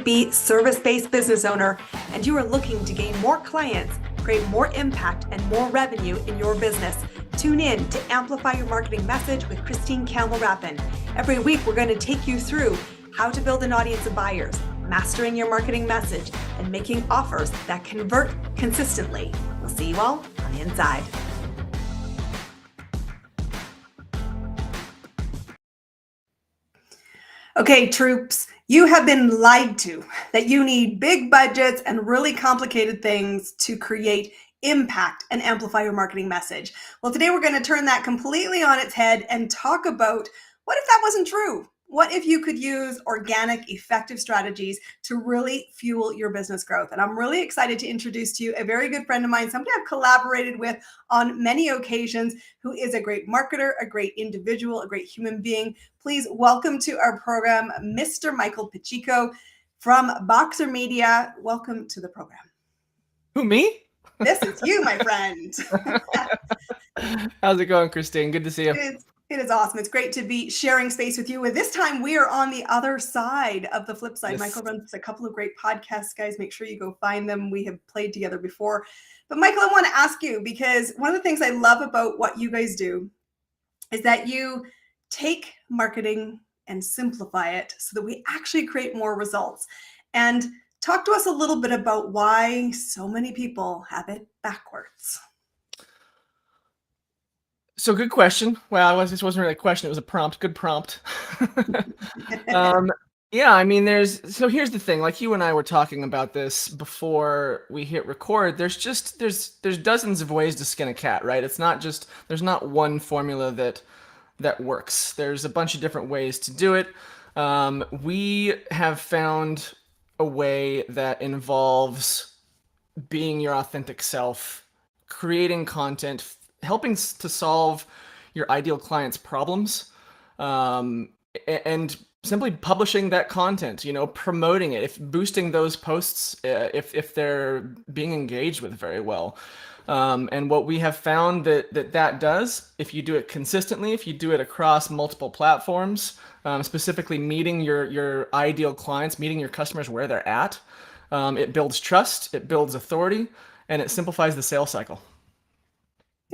B2B service-based business owner, and you are looking to gain more clients, create more impact, and more revenue in your business, tune in to Amplify Your Marketing Message with Campbell Rapin. Every week, we're going to take you through how to build an audience of buyers, mastering your marketing message, and making offers that convert consistently. We'll see you all on the inside. Okay, troops, you have been lied to that you need big budgets and really complicated things to create impact and amplify your marketing message. Well, today we're going to turn that completely on its head and talk about what if that wasn't true? What if you could use organic, effective strategies to really fuel your business growth? And I'm really excited to introduce to you a very good friend of mine, somebody I've collaborated with on many occasions, who is a great marketer, a great individual, a great human being. Please welcome to our program, Mr. Michael Pacheco from Boxer Media. Welcome to the program. Who, me? This is you, my friend. How's it going, Christine? Good to see you. It is awesome. It's great to be sharing space with you. And this time we are on the other side of the flip side. Yes. Michael runs a couple of great podcasts, guys. Make sure you go find them. We have played together before. But Michael, I want to ask you, because one of the things I love about what you guys do is that you take marketing and simplify it so that we actually create more results. And talk to us a little bit about why so many people have it backwards. So good question. Well, this wasn't really a question. It was a prompt. Good prompt. Yeah, I mean, so here's the thing. Like you and I were talking about this before we hit record. There's dozens of ways to skin a cat, right? It's not just, there's not one formula that works. There's a bunch of different ways to do it. We have found a way that involves being your authentic self, creating content, helping to solve your ideal client's problems, and simply publishing that content, promoting it, boosting those posts if they're being engaged with very well. And what we have found that does, if you do it consistently, if you do it across multiple platforms, specifically meeting your ideal clients, meeting your customers where they're at, it builds trust, it builds authority, and it simplifies the sales cycle.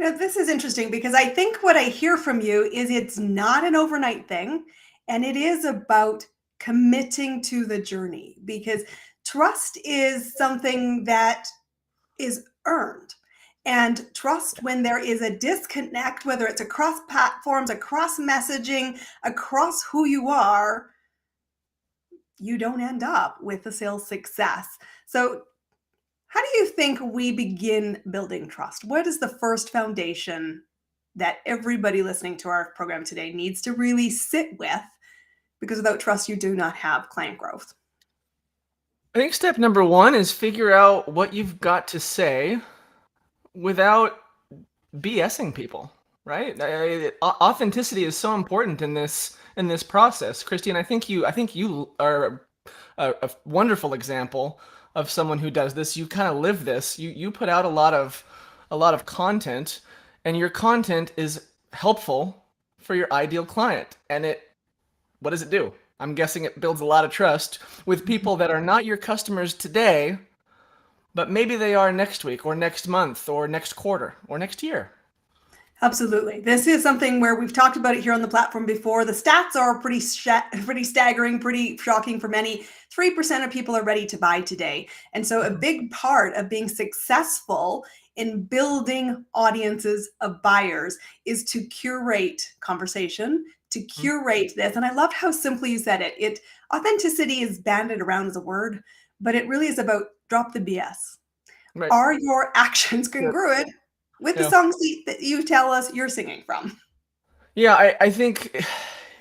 This is interesting because I think what I hear from you is it's not an overnight thing, and it is about committing to the journey, because trust is something that is earned. And trust, when there is a disconnect, whether it's across platforms, across messaging, across who you are, you don't end up with the sales success. So how do you think we begin building trust? What is the first foundation that everybody listening to our program today needs to really sit with? Because without trust, you do not have client growth. I think step number one is figure out what you've got to say without BSing people, right? Authenticity is so important in this process. Christine, I think you are a wonderful example of someone who does this. You kind of live this. You put out a lot of content, and your content is helpful for your ideal client. And what does it do? I'm guessing it builds a lot of trust with people that are not your customers today, but maybe they are next week or next month or next quarter or next year. Absolutely. This is something where we've talked about it here on the platform before. The stats are pretty staggering, pretty shocking for many. 3% of people are ready to buy today. And so a big part of being successful in building audiences of buyers is to curate conversation, to curate this. And I loved how simply you said it. Authenticity is banded around as a word, but it really is about drop the BS. Right. Are your actions congruent with the song that you tell us you're singing from? Yeah, I think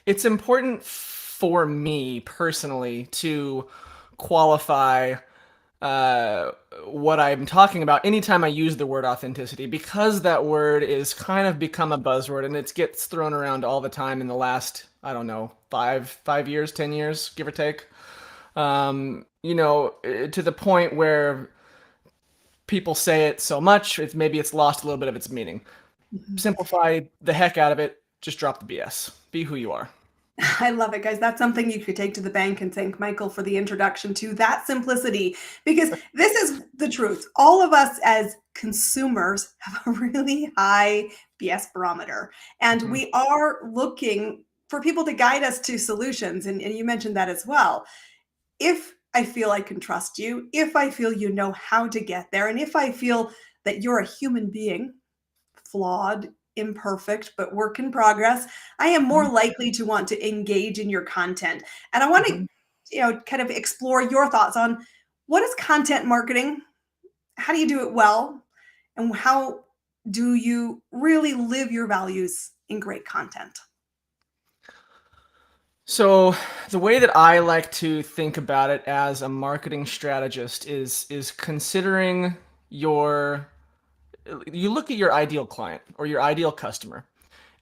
it's important for me personally to qualify what I'm talking about anytime I use the word authenticity, because that word is kind of become a buzzword and it gets thrown around all the time in the last, I don't know, 5 years, 10 years, give or take. To the point where people say it so much, maybe it's lost a little bit of its meaning. Simplify the heck out of it. Just drop the BS. Be who you are. I love it, guys. That's something you could take to the bank and thank Michael for the introduction to that simplicity, because this is the truth. All of us as consumers have a really high BS barometer, and Mhm. we are looking for people to guide us to solutions. And you mentioned that as well. If I feel I can trust you, if I feel you know how to get there, and if I feel that you're a human being, flawed, imperfect, but work in progress, I am more Mhm. likely to want to engage in your content. And I want to, Mhm. kind of explore your thoughts on what is content marketing? How do you do it well? And how do you really live your values in great content? So the way that I like to think about it as a marketing strategist is considering your you look at your ideal client or your ideal customer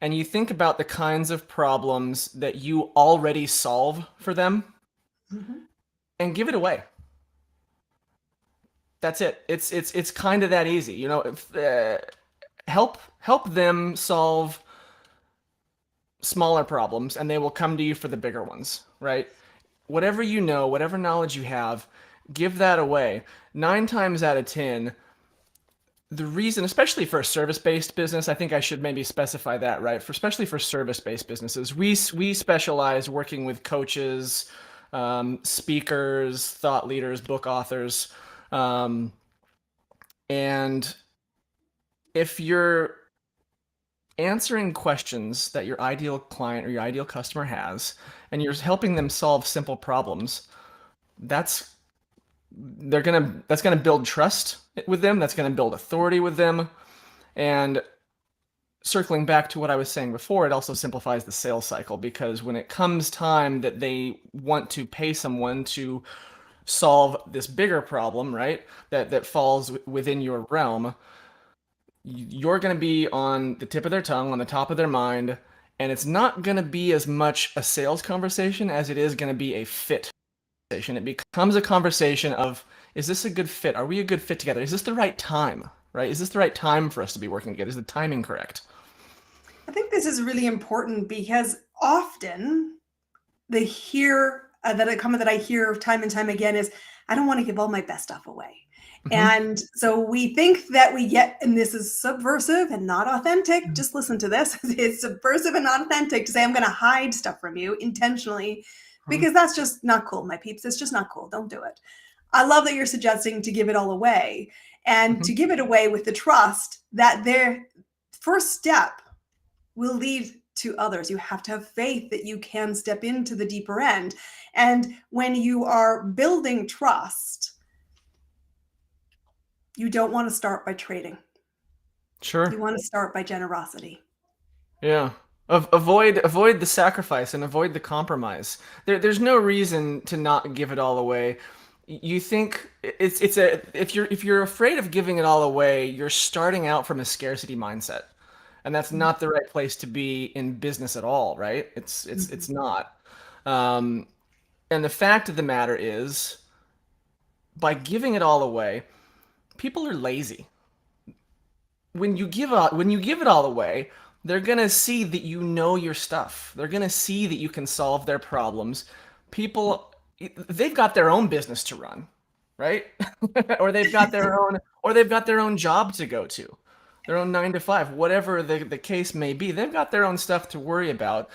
and you think about the kinds of problems that you already solve for them Mhm. and give it away. That's it. It's kind of that easy. Help them solve smaller problems and they will come to you for the bigger ones, right? Whatever you know, whatever knowledge you have, give that away. 9 times out of 10, the reason, especially for a service-based business, I think I should maybe specify that, right? Especially for service-based businesses, we specialize working with coaches, speakers, thought leaders, book authors, um, and if you're answering questions that your ideal client or your ideal customer has, and you're helping them solve simple problems, that's that's gonna build trust with them. That's gonna build authority with them. And circling back to what I was saying before, it also simplifies the sales cycle because when it comes time that they want to pay someone to solve this bigger problem, right? That falls within your realm, you're going to be on the tip of their tongue, on the top of their mind, and it's not going to be as much a sales conversation as it is going to be a fit conversation. It becomes a conversation of, is this a good fit? Are we a good fit together? Is this the right time? Right? Is this the right time for us to be working together? Is the timing correct? I think this is really important because often the comment that I hear time and time again is, I don't want to give all my best stuff away. Hmm. And so we think that we get, and this is subversive and not authentic. Just listen to this. It's subversive and not authentic to say, I'm going to hide stuff from you intentionally because that's just not cool, my peeps. It's just not cool. Don't do it. I love that you're suggesting to give it all away and Hmm. to give it away with the trust that their first step will lead to others. You have to have faith that you can step into the deeper end. And when you are building trust, you don't want to start by trading. Sure. You want to start by generosity. Yeah. Avoid the sacrifice and avoid the compromise. There's no reason to not give it all away. You think it's a if you're afraid of giving it all away, you're starting out from a scarcity mindset. And that's not the right place to be in business at all, right? It's Mhm. not. Um, and the fact of the matter is, by giving it all away, people are lazy. When you give it all away, they're gonna see that you know your stuff. They're gonna see that you can solve their problems. People, they've got their own business to run, right? Or they've got their own job to go to, their own 9 to 5, whatever the case may be. They've got their own stuff to worry about.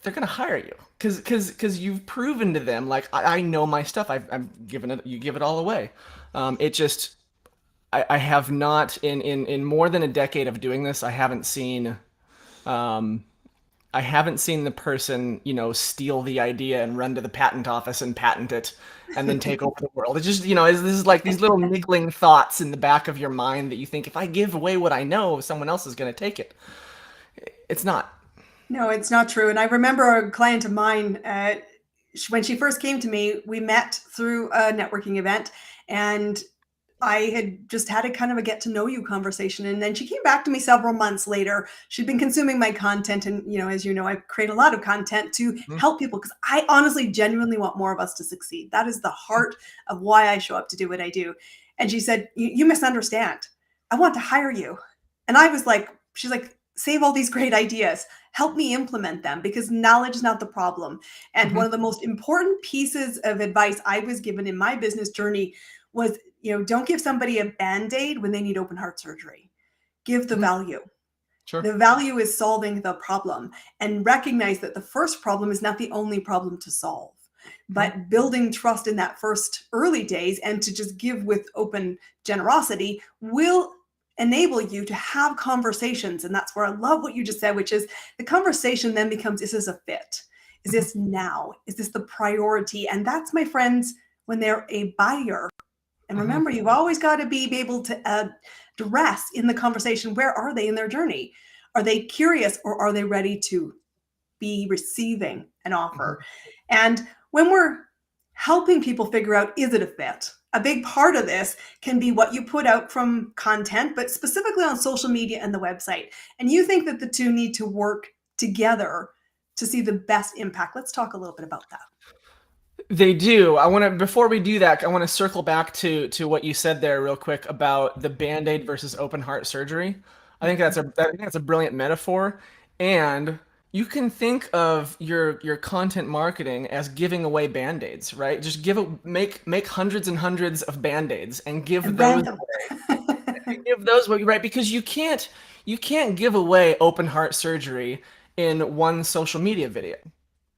They're gonna hire you because you've proven to them like I know my stuff. I'm giving it. You give it all away. It just I have not in more than a decade of doing this. Um, I haven't seen the person steal the idea and run to the patent office and patent it and then take over the world. It's just this is like these little niggling thoughts in the back of your mind that you think if I give away what I know, someone else is going to take it. It's not. No, it's not true. And I remember a client of mine, when she first came to me, we met through a networking event, and I had just had a kind of a get to know you conversation. And then she came back to me several months later. She'd been consuming my content. And, as you know, I create a lot of content to Mhm. help people because I honestly, genuinely want more of us to succeed. That is the heart of why I show up to do what I do. And she said, you misunderstand. I want to hire you. And I was like, she's like, save all these great ideas. Help me implement them, because knowledge is not the problem. And Mhm. one of the most important pieces of advice I was given in my business journey was, don't give somebody a band-aid when they need open heart surgery. Give the Mhm. value. Sure. The value is solving the problem, and recognize that the first problem is not the only problem to solve. Mhm. But building trust in that first early days, and to just give with open generosity, will enable you to have conversations. And that's where I love what you just said, which is the conversation then becomes, is this a fit? Is Mhm. this now? Is this the priority? And that's, my friends, when they're a buyer. And Mhm. remember, you've always got to be able to address in the conversation, where are they in their journey? Are they curious, or are they ready to be receiving an offer? Mhm. And when we're helping people figure out, is it a fit? A big part of this can be what you put out from content, but specifically on social media and the website. And you think that the two need to work together to see the best impact. Let's talk a little bit about that. They do. I want to before we do that, I want to circle back to what you said there real quick about the Band-Aid versus open heart surgery. I think that's a brilliant metaphor. And you can think of your content marketing as giving away Band-Aids, right? Just make hundreds and hundreds of Band-Aids and And brand them. give those away, right? Because you can't give away open heart surgery in one social media video,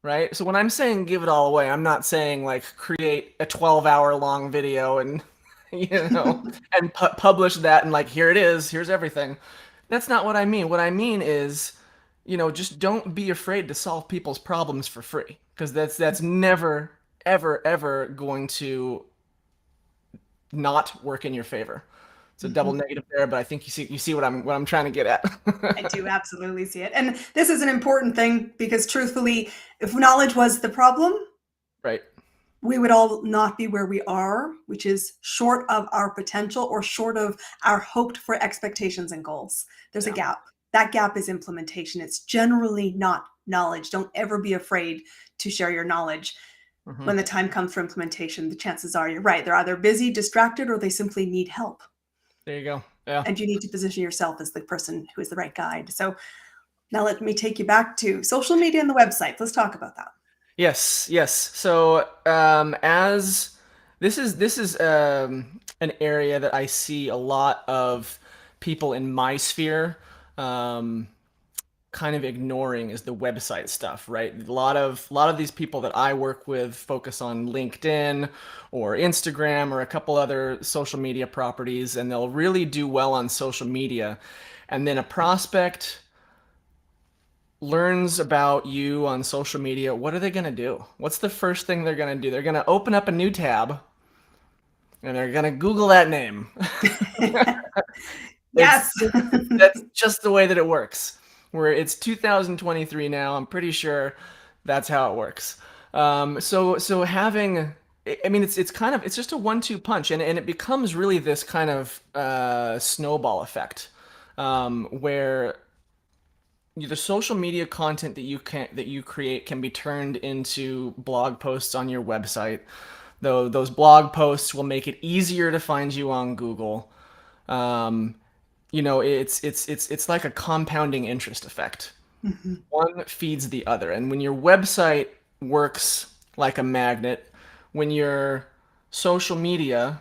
right? So when I'm saying give it all away, I'm not saying like create a 12-hour long video and and publish that and like here it is, here's everything. That's not what I mean. What I mean is, just don't be afraid to solve people's problems for free, because that's never ever going to not work in your favor. It's a double negative there, but I think you see what I'm trying to get at. I do absolutely see it. And this is an important thing, because truthfully, if knowledge was the problem, Right. we would all not be where we are, which is short of our potential, or short of our hoped for expectations and goals. There's a Yeah. gap. That gap is implementation. It's generally not knowledge. Don't ever be afraid to share your knowledge. Hmm. When the time comes for implementation, the chances are you're right. They're either busy, distracted, or they simply need help. There you go. Yeah. And you need to position yourself as the person who is the right guide. So now let me take you back to social media and the website. Let's talk about that. Yes, yes. So, as this is an area that I see a lot of people in my sphere um, kind of ignoring, is the website stuff, right? A lot of these people that I work with focus on LinkedIn or Instagram or a couple other social media properties, and they'll really do well on social media, and then a prospect learns about you on social media. What are they going to do? What's the first thing they're going to do? They're going to open up a new tab and they're going to Google that name. Yes. That's just the way that it works. Where it's 2023 now, I'm pretty sure that's how it works. So having, I mean, it's just a one-two punch, and it becomes really this kind of snowball effect, where the social media content that you create can be turned into blog posts on your website. Though those blog posts will make it easier to find you on Google. Um, it's like a compounding interest effect. Mhm. One feeds the other, and when your website works like a magnet, when your social media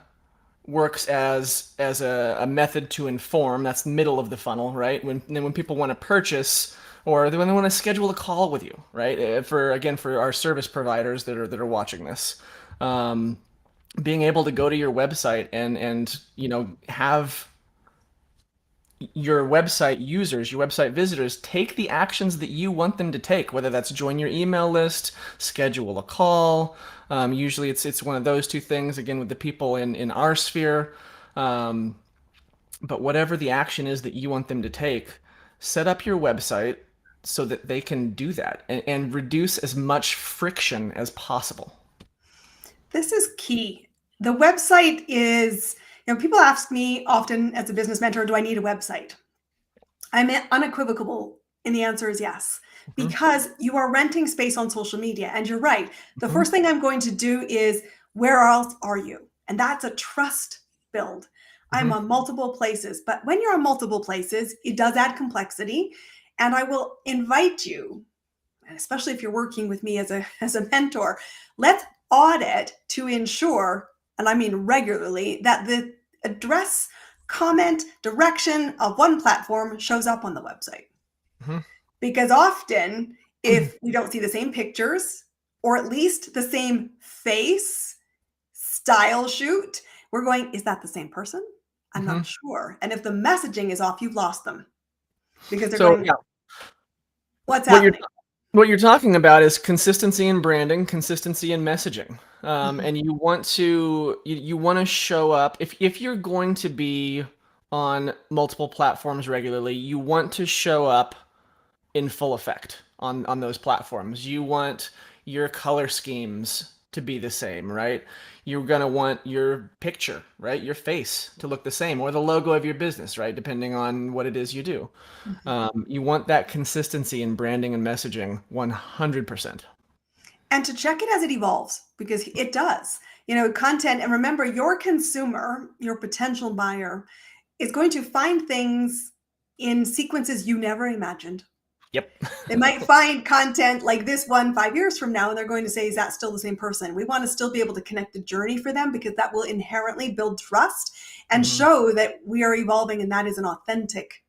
works as a method to inform. That's the middle of the funnel, right? When people want to purchase, or when they want to schedule a call with you, right? For our service providers that are watching this, um, being able to go to your website and have your website users, your website visitors, take the actions that you want them to take, whether that's join your email list, schedule a call. Usually it's one of those two things, again, with the people in our sphere. Um, but whatever the action is that you want them to take, set up your website so that they can do that and reduce as much friction as possible. This is key. The website is, people ask me often as a business mentor, do I need a website? I'm unequivocal, and the answer is yes, Hmm. because you are renting space on social media. And you're right. The Hmm. first thing I'm going to do is, where else are you? And that's a trust build. I'm on multiple places. But when you're on multiple places, it does add complexity. And I will invite you, especially if you're working with me as a mentor, let's audit to ensure, and I mean regularly, that the address, comment, direction of one platform shows up on the website. Mm-hmm. Because often, if we don't see the same pictures or at least the same face, style shoot, we're going, is that the same person? I'm Mm-hmm. not sure. And if the messaging is off, you've lost them because they're So going, yeah, what's what you're happening? what you're talking about is consistency in branding, consistency in messaging, Mhm. and you want to show up if you're going to be on multiple platforms regularly. You want to show up in full effect on those platforms. You want your color schemes to be the same, right? You're gonna want your picture, right? Your face to look the same, or the logo of your business, right? Depending on what it is you do. Mhm. You want that consistency in branding and messaging 100%. And to check it as it evolves because it does. Content, and remember, your consumer, your potential buyer, is going to find things in sequences you never imagined. Yep. They might find content like this one 5 years from now, and they're going to say, is that still the same person? We want to still be able to connect the journey for them because that will inherently build trust and Hmm. show that we are evolving, and that is an authentic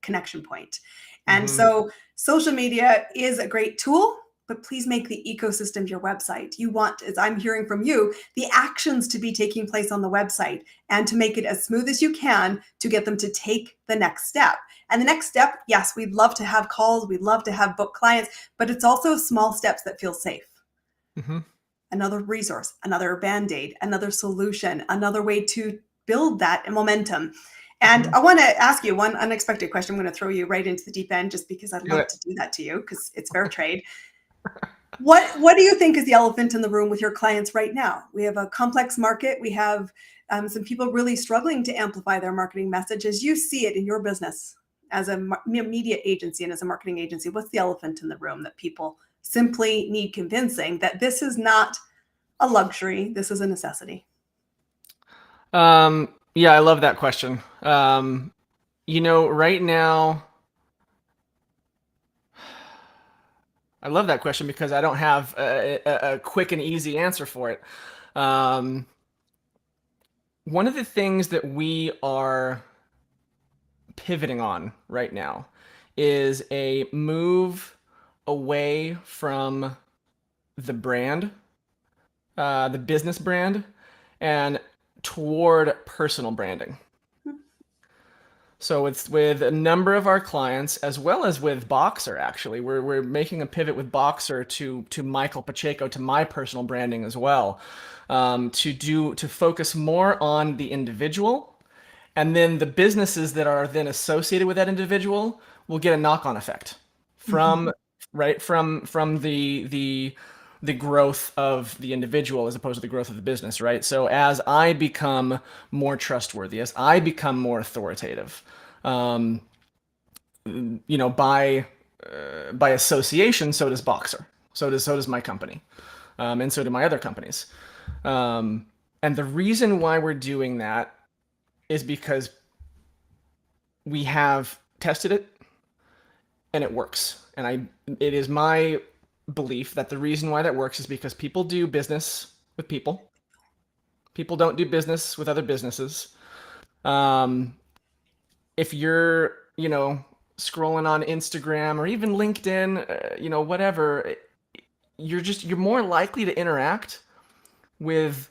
connection point. And Hmm. so social media is a great tool, but please make the ecosystem of your website. You want, as I'm hearing from you, the actions to be taking place on the website and to make it as smooth as you can to get them to take the next step. And the next step, yes, we'd love to have calls, we'd love to have book clients, but it's also small steps that feel safe. Hmm. Another resource, another band-aid, another solution, another way to build that momentum. And Hmm. I want to ask you one unexpected question. I'm going to throw you right into the deep end just because I'd Do love it. to do that to you because it's fair trade. What do you think is the elephant in the room with your clients right now? We have a complex market. We have some people really struggling to amplify their marketing message. As you see it in your business as a media agency and as a marketing agency, what's the elephant in the room that people simply need convincing that this is not a luxury, this is a necessity? Yeah, I love that question. Right now, I love that question because I don't have a quick and easy answer for it. Um, One of the things that we are pivoting on right now is a move away from the brand, the business brand, and toward personal branding. So it's with a number of our clients, as well as with Boxer. Actually, we're making a pivot with Boxer to Michael Pacheco, to my personal branding as well, to focus more on the individual, and then the businesses that are then associated with that individual will get a knock-on effect from Mhm. right from the growth of the individual as opposed to the growth of the business, right? So as I become more trustworthy, as I become more authoritative, um, by association, so does Boxer, so does my company, and so do my other companies. And the reason why we're doing that is because we have tested it and it works. And it is my belief that the reason why that works is because people do business with people. People don't do business with other businesses. Um, if you're, scrolling on Instagram or even LinkedIn, whatever, you're more likely to interact with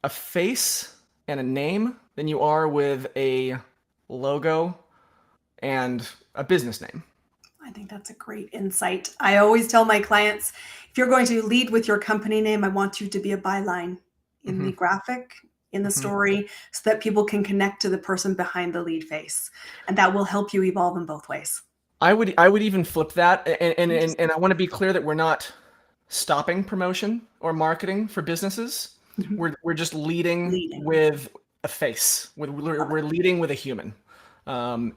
a face and a name than you are with a logo and a business name. I think that's a great insight. I always tell my clients, if you're going to lead with your company name, I want you to be a byline in Hmm. the graphic, in the Hmm. story, so that people can connect to the person behind the lead face. And that will help you evolve in both ways. I would even flip that, and Interesting. I want to be clear that we're not stopping promotion or marketing for businesses. Mhm. We're just leading Leading. with a face. We're, Love it. we're leading with a human, and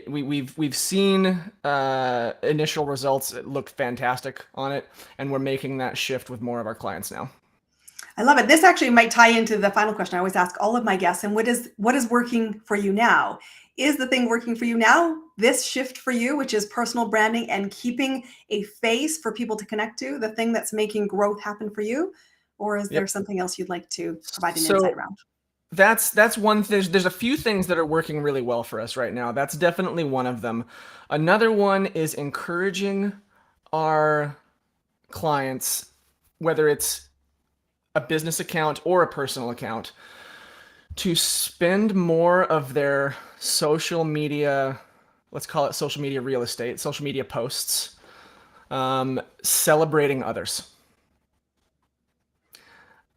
we've seen initial results that look fantastic on it, and we're making that shift with more of our clients now. I love it. This actually might tie into the final question I always ask all of my guests. And what is working for you now? Is the thing working for you now, this shift for you, which is personal branding and keeping a face for people to connect to, the thing that's making growth happen for you? Or is there Yep. something else you'd like to provide an So insight around? that's one thing. There's a few things that are working really well for us right now. That's definitely one of them. Another one is encouraging our clients, whether it's a business account or a personal account, to spend more of their social media, let's call it social media real estate, social media posts, celebrating others.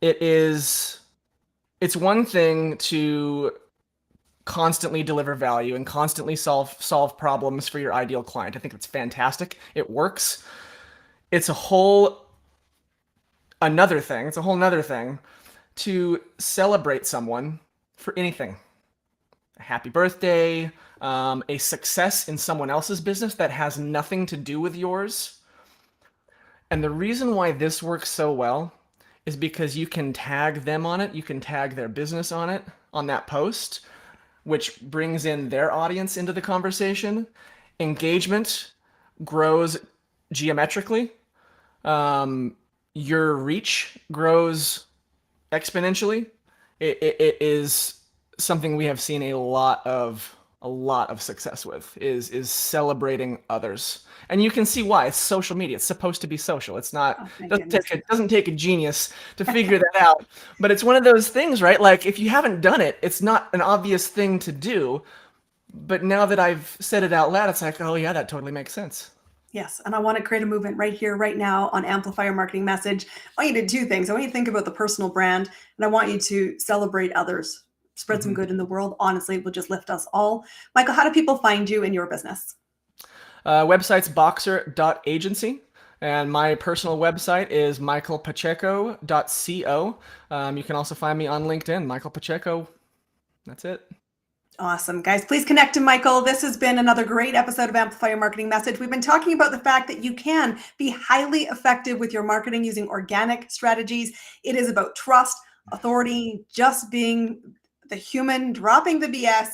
It's one thing to constantly deliver value and constantly solve problems for your ideal client. I think that's fantastic. It works. It's a whole nother thing to celebrate someone for anything. A happy birthday, a success in someone else's business that has nothing to do with yours. And the reason why this works so well is because you can tag them on it, you can tag their business on it, on that post, which brings in their audience into the conversation. Engagement grows geometrically. Your reach grows exponentially. It is something we have seen a lot of success with, is celebrating others. And you can see why. It's social media. It's supposed to be social. It's not, Oh, thank doesn't goodness. doesn't take a genius to figure that out. But it's one of those things, right? Like, if you haven't done it, it's not an obvious thing to do. But now that I've said it out loud, it's like, oh yeah, that totally makes sense. Yes. And I want to create a movement right here, right now on Amplify Your Marketing Message. I want you to do two things. I want you to think about the personal brand, and I want you to celebrate others, spread some good in the world. Honestly, it will just lift us all. Michael, how do people find you and your business? Website's boxer.agency. And my personal website is michaelpacheco.co. You can also find me on LinkedIn, Michael Pacheco. That's it. Awesome. Guys, please connect to Michael. This has been another great episode of Amplify Your Marketing Message. We've been talking about the fact that you can be highly effective with your marketing using organic strategies. It is about trust, authority, just being the human, dropping the BS,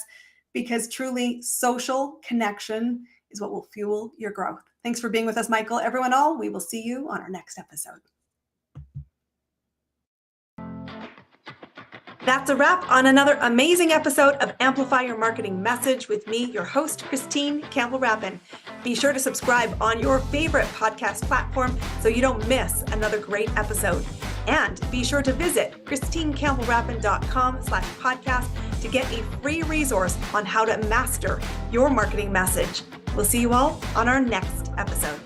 because truly social connection is what will fuel your growth. Thanks for being with us, Michael. Everyone, we will see you on our next episode. That's a wrap on another amazing episode of Amplify Your Marketing Message with me, your host, Christine Campbell Rapin. Be sure to subscribe on your favorite podcast platform so you don't miss another great episode. And be sure to visit christinecampbellrapin.com/podcast to get a free resource on how to master your marketing message. We'll see you all on our next episode.